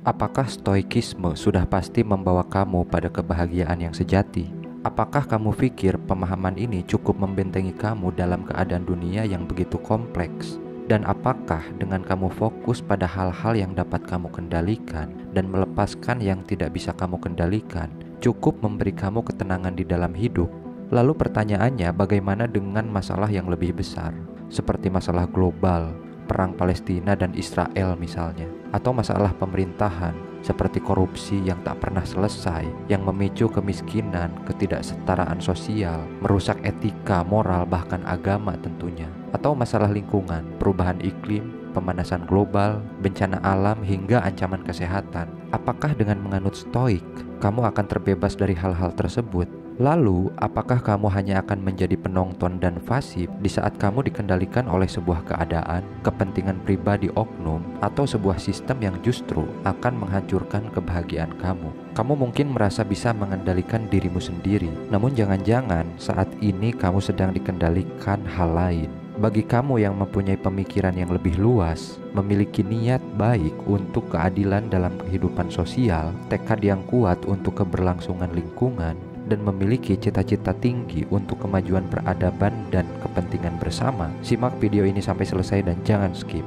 Apakah stoikisme sudah pasti membawa kamu pada kebahagiaan yang sejati? Apakah kamu pikir pemahaman ini cukup membentengi kamu dalam keadaan dunia yang begitu kompleks? Dan apakah dengan kamu fokus pada hal-hal yang dapat kamu kendalikan dan melepaskan yang tidak bisa kamu kendalikan, cukup memberi kamu ketenangan di dalam hidup? Lalu pertanyaannya, bagaimana dengan masalah yang lebih besar, seperti masalah global, perang Palestina dan Israel misalnya, atau masalah pemerintahan seperti korupsi yang tak pernah selesai, yang memicu kemiskinan, ketidaksetaraan sosial, merusak etika, moral, bahkan agama tentunya, atau masalah lingkungan, perubahan iklim, pemanasan global, bencana alam, hingga ancaman kesehatan. Apakah dengan menganut stoik, kamu akan terbebas dari hal-hal tersebut? Lalu, apakah kamu hanya akan menjadi penonton dan fasib di saat kamu dikendalikan oleh sebuah keadaan, kepentingan pribadi oknum, atau sebuah sistem yang justru akan menghancurkan kebahagiaan kamu? Kamu mungkin merasa bisa mengendalikan dirimu sendiri, namun jangan-jangan saat ini kamu sedang dikendalikan hal lain. Bagi kamu yang mempunyai pemikiran yang lebih luas, memiliki niat baik untuk keadilan dalam kehidupan sosial, tekad yang kuat untuk keberlangsungan lingkungan, dan memiliki cita-cita tinggi untuk kemajuan peradaban dan kepentingan bersama, simak video ini sampai selesai dan jangan skip.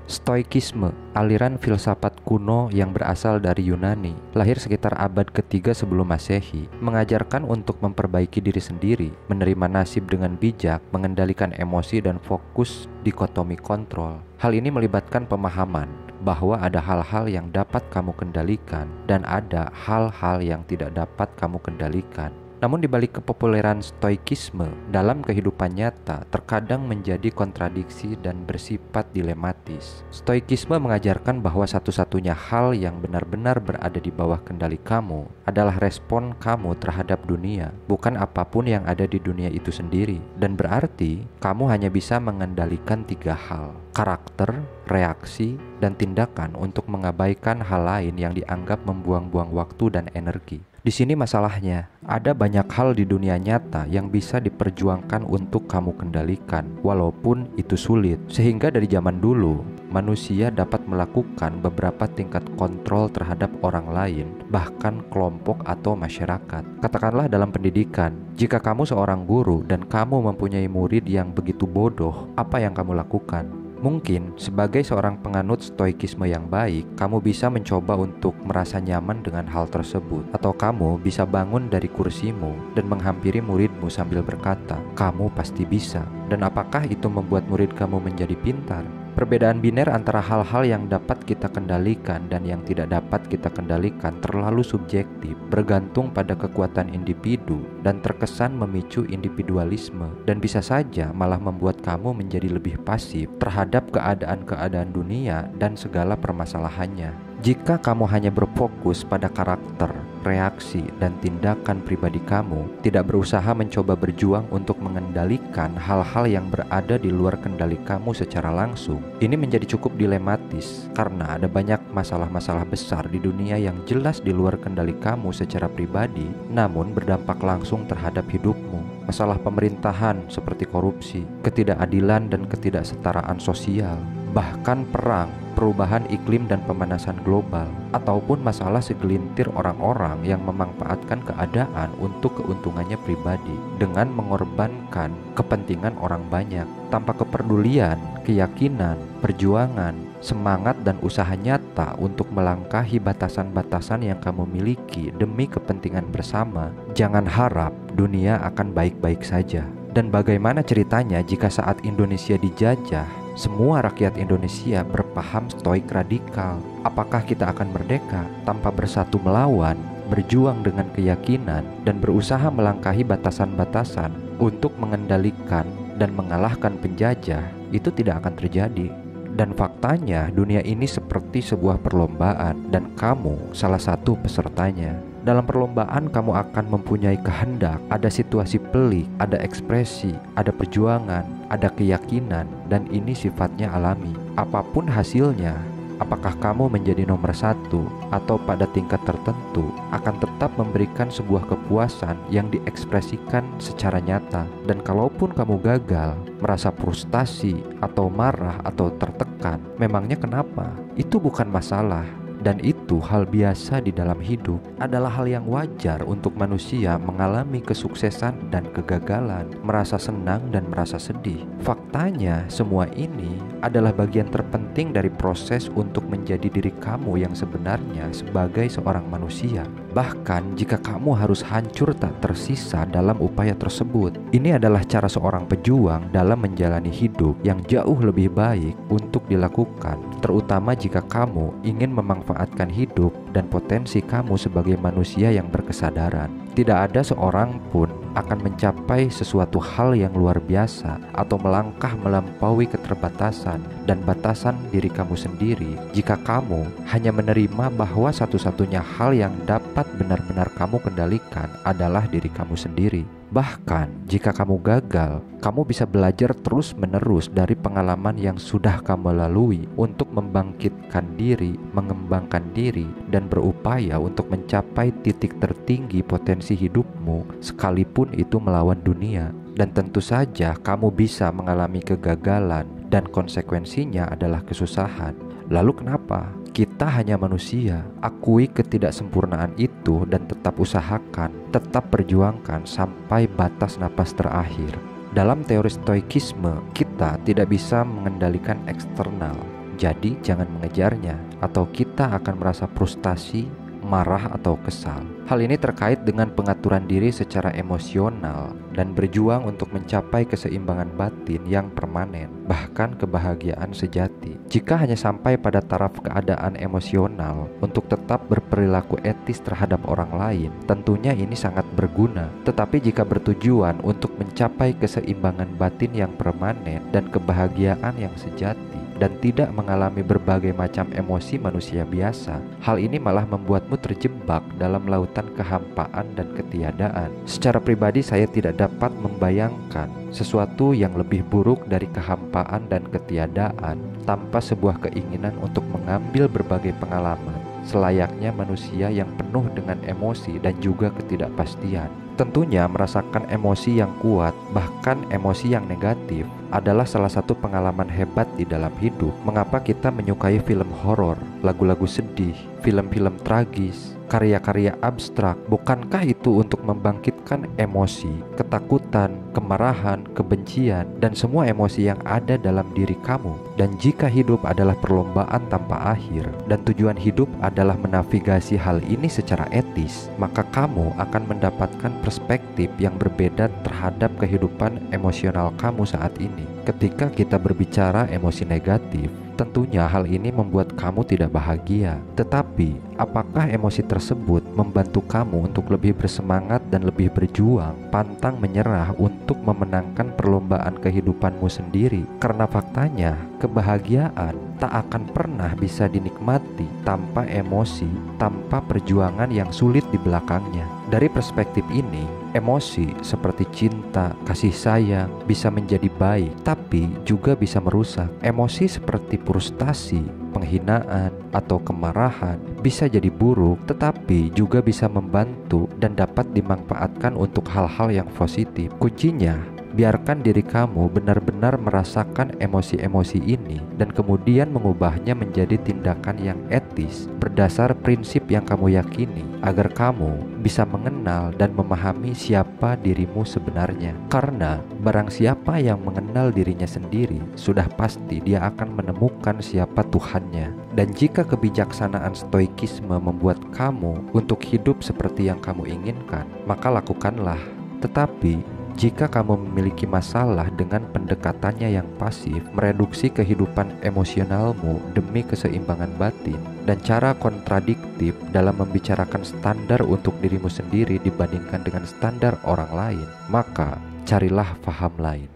Stoikisme, aliran filsafat kuno yang berasal dari Yunani, lahir sekitar abad ketiga sebelum Masehi, mengajarkan untuk memperbaiki diri sendiri, menerima nasib dengan bijak, mengendalikan emosi dan fokus dikotomi kontrol. Hal ini melibatkan pemahaman bahwa ada hal-hal yang dapat kamu kendalikan dan ada hal-hal yang tidak dapat kamu kendalikan. Namun di balik kepopuleran stoikisme dalam kehidupan nyata terkadang menjadi kontradiksi dan bersifat dilematis. Stoikisme mengajarkan bahwa satu-satunya hal yang benar-benar berada di bawah kendali kamu adalah respon kamu terhadap dunia, bukan apapun yang ada di dunia itu sendiri. Dan berarti kamu hanya bisa mengendalikan 3 hal: karakter, reaksi, dan tindakan, untuk mengabaikan hal lain yang dianggap membuang-buang waktu dan energi. Di sini masalahnya, ada banyak hal di dunia nyata yang bisa diperjuangkan untuk kamu kendalikan, walaupun itu sulit. Sehingga dari zaman dulu, manusia dapat melakukan beberapa tingkat kontrol terhadap orang lain, bahkan kelompok atau masyarakat. Katakanlah dalam pendidikan, jika kamu seorang guru dan kamu mempunyai murid yang begitu bodoh, apa yang kamu lakukan? Mungkin sebagai seorang penganut stoikisme yang baik, kamu bisa mencoba untuk merasa nyaman dengan hal tersebut. Atau kamu bisa bangun dari kursimu dan menghampiri muridmu sambil berkata, "Kamu pasti bisa." Dan apakah itu membuat murid kamu menjadi pintar? Perbedaan biner antara hal-hal yang dapat kita kendalikan dan yang tidak dapat kita kendalikan terlalu subjektif, bergantung pada kekuatan individu dan terkesan memicu individualisme, dan bisa saja malah membuat kamu menjadi lebih pasif terhadap keadaan-keadaan dunia dan segala permasalahannya. Jika kamu hanya berfokus pada karakter, reaksi, dan tindakan pribadi kamu, tidak berusaha mencoba berjuang untuk mengendalikan hal-hal yang berada di luar kendali kamu secara langsung, ini menjadi cukup dilematis karena ada banyak masalah-masalah besar di dunia yang jelas di luar kendali kamu secara pribadi, namun berdampak langsung terhadap hidupmu. Masalah pemerintahan seperti korupsi, ketidakadilan dan ketidaksetaraan sosial, bahkan perang, perubahan iklim dan pemanasan global, ataupun masalah segelintir orang-orang yang memanfaatkan keadaan untuk keuntungannya pribadi dengan mengorbankan kepentingan orang banyak tanpa kepedulian, keyakinan, perjuangan, semangat dan usaha nyata untuk melangkahi batasan-batasan yang kamu miliki demi kepentingan bersama. Jangan harap dunia akan baik-baik saja. Dan bagaimana ceritanya jika saat Indonesia dijajah, semua rakyat Indonesia berpaham stoik radikal? Apakah kita akan merdeka tanpa bersatu melawan, berjuang dengan keyakinan, dan berusaha melangkahi batasan-batasan untuk mengendalikan dan mengalahkan penjajah? Itu tidak akan terjadi. Dan faktanya dunia ini seperti sebuah perlombaan dan kamu salah satu pesertanya. Dalam perlombaan kamu akan mempunyai kehendak, ada situasi pelik, ada ekspresi, ada perjuangan, ada keyakinan, dan ini sifatnya alami. Apapun hasilnya, apakah kamu menjadi nomor 1 atau pada tingkat tertentu, akan tetap memberikan sebuah kepuasan yang diekspresikan secara nyata. Dan kalaupun kamu gagal, merasa frustasi atau marah atau tertekan, memangnya kenapa? Itu bukan masalah. dan itu hal biasa di dalam hidup. Adalah hal yang wajar untuk manusia mengalami kesuksesan dan kegagalan, merasa senang dan merasa sedih. Faktanya, semua ini adalah bagian terpenting dari proses untuk menjadi diri kamu yang sebenarnya sebagai seorang manusia. Bahkan jika kamu harus hancur tak tersisa dalam upaya tersebut, ini adalah cara seorang pejuang dalam menjalani hidup yang jauh lebih baik untuk dilakukan, terutama jika kamu ingin memanfaatkan hidup dan potensi kamu sebagai manusia yang berkesadaran. Tidak ada seorang pun akan mencapai sesuatu hal yang luar biasa atau melangkah melampaui keterbatasan dan batasan diri kamu sendiri jika kamu hanya menerima bahwa satu-satunya hal yang dapat benar-benar kamu kendalikan adalah diri kamu sendiri. Bahkan jika kamu gagal, kamu bisa belajar terus-menerus dari pengalaman yang sudah kamu lalui untuk membangkitkan diri, mengembangkan diri, dan berupaya untuk mencapai titik tertinggi potensi hidupmu, sekalipun itu melawan dunia. Dan tentu saja kamu bisa mengalami kegagalan dan konsekuensinya adalah kesusahan. Lalu kenapa? Kita hanya manusia. Akui ketidaksempurnaan itu dan tetap usahakan, tetap perjuangkan sampai batas napas terakhir. Dalam teori stoikisme, kita tidak bisa mengendalikan eksternal, jadi jangan mengejarnya, atau kita akan merasa frustasi, marah, atau kesal. Hal ini terkait dengan pengaturan diri secara emosional dan berjuang untuk mencapai keseimbangan batin yang permanen, bahkan kebahagiaan sejati. Jika hanya sampai pada taraf keadaan emosional untuk tetap berperilaku etis terhadap orang lain, tentunya ini sangat berguna. Tetapi jika bertujuan untuk mencapai keseimbangan batin yang permanen dan kebahagiaan yang sejati, dan tidak mengalami berbagai macam emosi manusia biasa, hal ini malah membuatmu terjebak dalam lautan kehampaan dan ketiadaan. Secara pribadi saya tidak dapat membayangkan sesuatu yang lebih buruk dari kehampaan dan ketiadaan tanpa sebuah keinginan untuk mengambil berbagai pengalaman, selayaknya manusia yang penuh dengan emosi dan juga ketidakpastian. Tentunya merasakan emosi yang kuat, bahkan emosi yang negatif, adalah salah satu pengalaman hebat di dalam hidup. Mengapa kita menyukai film horor, lagu-lagu sedih, film-film tragis, karya-karya abstrak? Bukankah itu untuk membangkitkan emosi, ketakutan, kemarahan, kebencian, dan semua emosi yang ada dalam diri kamu? Dan jika hidup adalah perlombaan tanpa akhir, dan tujuan hidup adalah menavigasi hal ini secara etis, maka kamu akan mendapatkan perspektif yang berbeda terhadap kehidupan emosional kamu saat ini. Ketika kita berbicara emosi negatif, tentunya hal ini membuat kamu tidak bahagia. Tetapi, apakah emosi tersebut membantu kamu untuk lebih bersemangat dan lebih berjuang, pantang menyerah untuk memenangkan perlombaan kehidupanmu sendiri? Karena faktanya, kebahagiaan tak akan pernah bisa dinikmati tanpa emosi, tanpa perjuangan yang sulit di belakangnya. Dari perspektif ini, emosi seperti cinta, kasih sayang bisa menjadi baik, tapi juga bisa merusak. Emosi seperti frustasi, penghinaan, atau kemarahan bisa jadi buruk, tetapi juga bisa membantu dan dapat dimanfaatkan untuk hal-hal yang positif. Kuncinya, biarkan diri kamu benar-benar merasakan emosi-emosi ini dan kemudian mengubahnya menjadi tindakan yang etis berdasar prinsip yang kamu yakini, agar kamu bisa mengenal dan memahami siapa dirimu sebenarnya. Karena barang siapa yang mengenal dirinya sendiri, sudah pasti dia akan menemukan siapa Tuhannya. Dan jika kebijaksanaan stoikisme membuat kamu untuk hidup seperti yang kamu inginkan, maka lakukanlah. Tetapi jika kamu memiliki masalah dengan pendekatannya yang pasif, mereduksi kehidupan emosionalmu demi keseimbangan batin, dan cara kontradiktif dalam membicarakan standar untuk dirimu sendiri dibandingkan dengan standar orang lain, maka carilah paham lain.